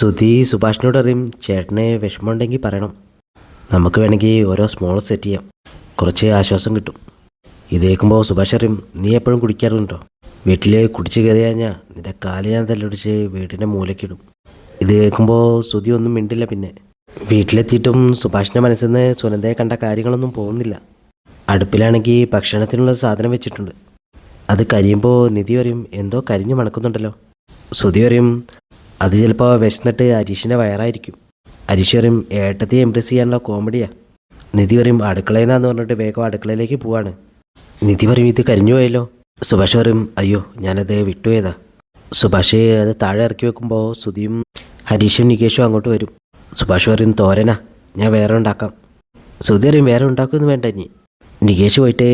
സുധി സുഭാഷിനോട് അറിയും ചേട്ടന് വിഷമമുണ്ടെങ്കിൽ പറയണം. നമുക്ക് വേണമെങ്കിൽ ഓരോ സ്മോൾ സെറ്റ് ചെയ്യാം, കുറച്ച് ആശ്വാസം കിട്ടും. ഇത് കേൾക്കുമ്പോൾ സുഭാഷ് അറിയും നീ എപ്പോഴും കുടിക്കാറുണ്ടോ? വീട്ടിൽ കുടിച്ച് കയറി കഴിഞ്ഞാൽ നിന്റെ കാല് ഞാൻ തല്ലൊടിച്ച് വീടിൻ്റെ മൂലയ്ക്കിടും. ഇത് കേൾക്കുമ്പോൾ സുധി ഒന്നും മിണ്ടില്ല. പിന്നെ വീട്ടിലെത്തിയിട്ടും സുഭാഷിൻ്റെ മനസ്സിൽ നിന്ന് സുനന്ദയെ കണ്ട കാര്യങ്ങളൊന്നും പോകുന്നില്ല. അടുപ്പിലാണെങ്കിൽ ഭക്ഷണത്തിനുള്ള സാധനം വെച്ചിട്ടുണ്ട്. അത് കരിയുമ്പോൾ നിധി പറയും എന്തോ കരിഞ്ഞു മണക്കുന്നുണ്ടല്ലോ. സുധി പറയും അത് ചിലപ്പോൾ വിശന്നിട്ട് അരീഷിൻ്റെ വയറായിരിക്കും. അരീഷ് പറയും ഏട്ടത്തി എംപ്രസ് ചെയ്യാനുള്ള കോമഡിയാ. നിധി പറയും അടുക്കളയിൽ നിന്നാന്ന് പറഞ്ഞിട്ട് വേഗം അടുക്കളയിലേക്ക് പോവാണ്. നിധി പറയും ഇത് കരിഞ്ഞു പോയല്ലോ. സുഭാഷ് പറയും അയ്യോ ഞാനത് വിട്ടുപോയതാ. സുഭാഷ് അത് താഴെ ഇറക്കി വെക്കുമ്പോൾ സുധിയും ഹരീഷും നികേഷും അങ്ങോട്ട് വരും. സുഭാഷ് പറയും തോരനാ, ഞാൻ വേറെ ഉണ്ടാക്കാം. സുധി പറയും വേറെ ഉണ്ടാക്കുമെന്ന് വേണ്ട ഇനി. നികേഷ് പോയിട്ട്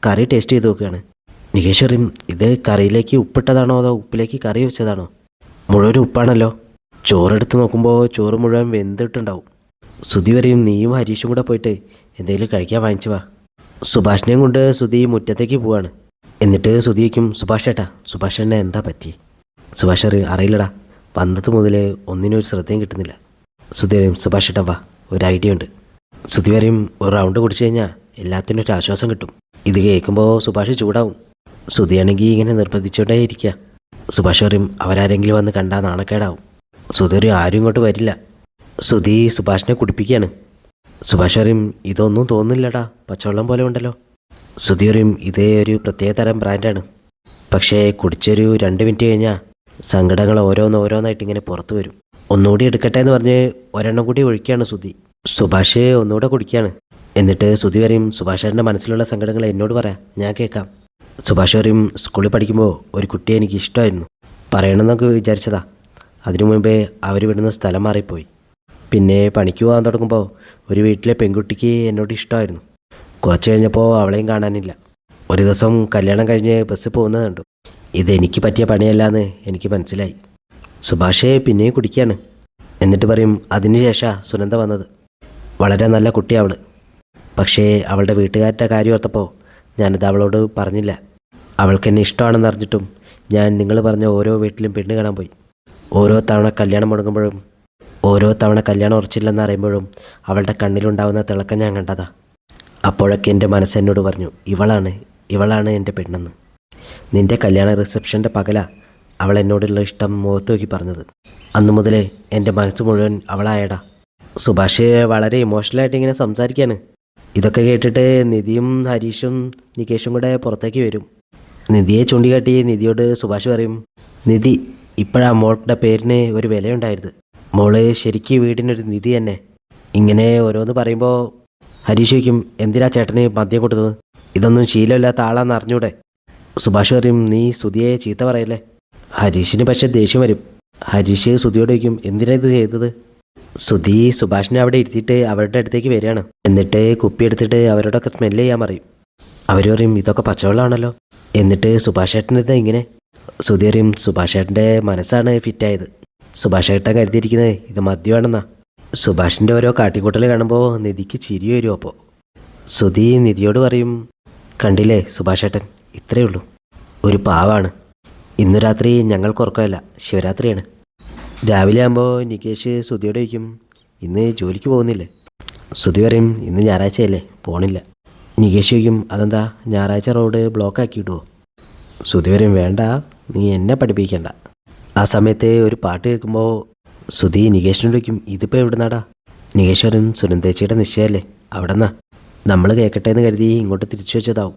കറി ടേസ്റ്റ് ചെയ്ത് നോക്കുകയാണ്. നികേഷ് പറയും ഇത് കറിയിലേക്ക് ഉപ്പിട്ടതാണോ അതോ ഉപ്പിലേക്ക് കറി വെച്ചതാണോ? മുഴുവൻ ഉപ്പാണല്ലോ. ചോറെടുത്ത് നോക്കുമ്പോൾ ചോറ് മുഴുവൻ വെന്തിട്ടുണ്ടാവും. സുധി പറയും നീയും ഹരീഷും കൂടെ പോയിട്ട് എന്തെങ്കിലും കഴിക്കാൻ വാങ്ങിച്ചു വാ. സുഭാഷിനെയും കൊണ്ട് സുധി മുറ്റത്തേക്ക് പോവാണ്. എന്നിട്ട് സുധി വയ്ക്കും സുഭാഷ് ഏട്ടാ, സുഭാഷ് എന്നെ എന്താ പറ്റി? സുഭാഷ് അറിയില്ലടാ, വന്നത് മുതൽ ഒന്നിനും ഒരു ശ്രദ്ധയും കിട്ടുന്നില്ല. സുധി പറയും സുഭാഷ് ഏട്ടാ വാ, ഒരു ഐഡിയ ഉണ്ട്. സുധി പറയും ഒരു റൗണ്ട് കുടിച്ചു കഴിഞ്ഞാൽ എല്ലാത്തിനും ഒരു ആശ്വാസം കിട്ടും. ഇത് കേൾക്കുമ്പോൾ സുഭാഷ് ചൂടാവും. സുധിയാണെങ്കിൽ ഇങ്ങനെ നിർബന്ധിച്ചോണ്ടേ ഇരിക്കുക. സുഭാഷ് പറയും അവരാരെങ്കിലും വന്ന് കണ്ടാൽ നാണക്കേടാവും. സുധി പറയും ആരും ഇങ്ങോട്ട് വരില്ല. സുധി സുഭാഷിനെ കുടിപ്പിക്കുകയാണ്. സുഭാഷ് പറയും ഇതൊന്നും തോന്നുന്നില്ലടാ, പച്ചവെള്ളം പോലെ ഉണ്ടല്ലോ. സുധി പറയും ഇതേ ഒരു പ്രത്യേക തരം ബ്രാൻഡാണ്, പക്ഷേ കുടിച്ചൊരു 2 മിനിറ്റ് കഴിഞ്ഞാൽ സങ്കടങ്ങൾ ഓരോന്നായിട്ട് ഇങ്ങനെ പുറത്തു വരും. ഒന്നുകൂടി എടുക്കട്ടെ എന്ന് പറഞ്ഞ് ഒരെണ്ണം കൂടി ഒഴിക്കുകയാണ് സുധി. സുഭാഷ് ഒന്നുകൂടെ കുടിക്കുകയാണ്. എന്നിട്ട് സുധി പറയും സുഭാഷേട്ടൻ്റെ മനസ്സിലുള്ള സങ്കടങ്ങൾ എന്നോട് പറയാം, ഞാൻ കേൾക്കാം. സുഭാഷ് പറയും സ്കൂളിൽ പഠിക്കുമ്പോൾ ഒരു കുട്ടിയെ എനിക്ക് ഇഷ്ടമായിരുന്നു, പറയണമെന്നൊക്കെ വിചാരിച്ചതാ. അതിനു മുമ്പേ അവർ വിടുന്ന സ്ഥലം മാറിപ്പോയി. പിന്നെ പണിക്ക് പോകാൻ തുടങ്ങുമ്പോൾ ഒരു വീട്ടിലെ പെൺകുട്ടിക്ക് എന്നോട് ഇഷ്ടമായിരുന്നു. കുറച്ച് കഴിഞ്ഞപ്പോൾ അവളെയും കാണാനില്ല. ഒരു ദിവസം കല്യാണം കഴിഞ്ഞ് ബസ് പോകുന്നത് കണ്ടു. ഇതെനിക്ക് പറ്റിയ പണിയല്ലാന്ന് എനിക്ക് മനസ്സിലായി. സുഭാഷേ പിന്നെയും കുടിക്കുകയാണ്. എന്നിട്ട് പറയും അതിനുശേഷം സുനന്ദ വന്നത്. വളരെ നല്ല കുട്ടിയാണ് അവൾ. പക്ഷേ അവളുടെ വീട്ടുകാരുടെ കാര്യം ഓർത്തപ്പോൾ ഞാനിത് അവളോട് പറഞ്ഞില്ല. അവൾക്കെന്നെ ഇഷ്ടമാണെന്ന് അറിഞ്ഞിട്ടും ഞാൻ നിങ്ങൾ പറഞ്ഞ ഓരോ വീട്ടിലും പെണ്ണ് കാണാൻ പോയി. ഓരോ തവണ കല്യാണം മുടങ്ങുമ്പോഴും ഓരോ തവണ കല്യാണം ഉറച്ചില്ലെന്ന് അറിയുമ്പോഴും അവളുടെ കണ്ണിലുണ്ടാവുന്ന തിളക്കം ഞാൻ കണ്ടതാ. അപ്പോഴൊക്കെ എൻ്റെ മനസ്സെന്നോട് പറഞ്ഞു ഇവളാണ് എൻ്റെ പെണ്ണെന്ന്. നിൻ്റെ കല്യാണ റിസപ്ഷൻ്റെ പകല അവൾ എന്നോടുള്ള ഇഷ്ടം മുഖത്ത് നോക്കി പറഞ്ഞത്. അന്നു മുതലേ എൻ്റെ മനസ്സ് മുഴുവൻ അവളായടാ. സുഭാഷ് വളരെ ഇമോഷണലായിട്ട് ഇങ്ങനെ സംസാരിക്കുകയാണ്. ഇതൊക്കെ കേട്ടിട്ട് നിധിയും ഹരീഷും നികേഷും കൂടെ പുറത്തേക്ക് വരും. നിധിയെ ചൂണ്ടിക്കാട്ടി നിധിയോട് സുഭാഷ് പറയും നിധി ഇപ്പോഴാണ് മോളുടെ പേരിന് ഒരു വിലയുണ്ടായത്. മോള് ശരിക്കും വീടിനൊരു നിധി തന്നെ. ഇങ്ങനെ ഓരോന്ന് പറയുമ്പോൾ ഹരീഷ് ചോദിക്കും എന്തിനാ ചേട്ടന് മദ്യം കൊടുത്തത്? ഇതൊന്നും ശീലമില്ലാത്ത ആളാന്ന് അറിഞ്ഞൂടെ? സുഭാഷ് പറയും നീ സുധിയെ ചീത്ത പറയല്ലേ. ഹരീഷിന് പക്ഷേ ദേഷ്യം വരും. ഹരീഷ് സുധിയോട് ചോദിക്കും എന്തിനാ ഇത് ചെയ്തത്? സുധി സുഭാഷിനെ അവിടെ ഇരുത്തിയിട്ട് അവരുടെ അടുത്തേക്ക് വരികയാണ്. എന്നിട്ട് കുപ്പി എടുത്തിട്ട് അവരോടൊക്കെ സ്മെല്ല് ചെയ്യാൻ പറയും. അവർ പറയും ഇതൊക്കെ പച്ചവെള്ളമാണല്ലോ. എന്നിട്ട് സുഭാഷ് ഏട്ടനെന്താ ഇങ്ങനെ? സുധി പറയും സുഭാഷ് ഏട്ടൻ്റെ മനസ്സാണ് ഫിറ്റായത്. സുഭാഷ് ഏട്ടൻ കരുതിയിരിക്കുന്നത് ഇത് മദ്യമാണെന്നാ. സുഭാഷിൻ്റെ ഓരോ കാട്ടിക്കൂട്ടൽ കാണുമ്പോൾ നിധിക്ക് ചിരി വരും. അപ്പോൾ സുധി നിധിയോട് പറയും കണ്ടില്ലേ സുഭാഷ് ഏട്ടൻ ഇത്രയേ ഉള്ളൂ, ഒരു പാവാണ്. ഇന്നു രാത്രി ഞങ്ങൾക്ക് ഉറക്കമല്ല, ശിവരാത്രിയാണ്. രാവിലെ ആകുമ്പോൾ നികേഷ് സുധിയോട് ചോദിക്കും ഇന്ന് ജോലിക്ക് പോകുന്നില്ലേ? സുധി പറയും ഇന്ന് ഞായറാഴ്ചയല്ലേ, പോണില്ല. നികേഷ് ചോദിക്കും അതെന്താ ഞായറാഴ്ച റോഡ് ബ്ലോക്ക് ആക്കി ഇടുമോ? സുധി പറയും വേണ്ട, നീ എന്നെ പഠിപ്പിക്കണ്ട. ആ സമയത്ത് ഒരു പാട്ട് കേൾക്കുമ്പോൾ സുധി നികേഷിനോട് ചോദിക്കും ഇതിപ്പോൾ എവിടുന്നാടാ? നികേഷ് പറയും സുനന്ദേച്ചിയുടെ നിശ്ചയമല്ലേ, അവിടെ നിന്നാ. നമ്മൾ കേൾക്കട്ടെ എന്ന് കരുതി ഇങ്ങോട്ട് തിരിച്ചു വെച്ചതാവും.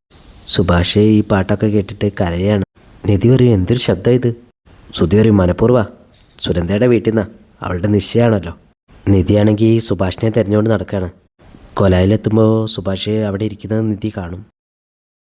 സുഭാഷ് ഈ പാട്ടൊക്കെ കേട്ടിട്ട് കരയാണ്. നിധി പറയും എന്തൊരു ശബ്ദം ഇത്? സുധി പറയും മനഃപൂർവ്വ, സുനന്ദയുടെ വീട്ടിൽ നിന്നാ, അവളുടെ നിശ്ചയമാണല്ലോ. നിധിയാണെങ്കിൽ സുഭാഷിനെ തിരഞ്ഞുകൊണ്ട് നടക്കുകയാണ്. കൊലായിലെത്തുമ്പോൾ സുഭാഷ് അവിടെ ഇരിക്കുന്നത് നിധി കാണും.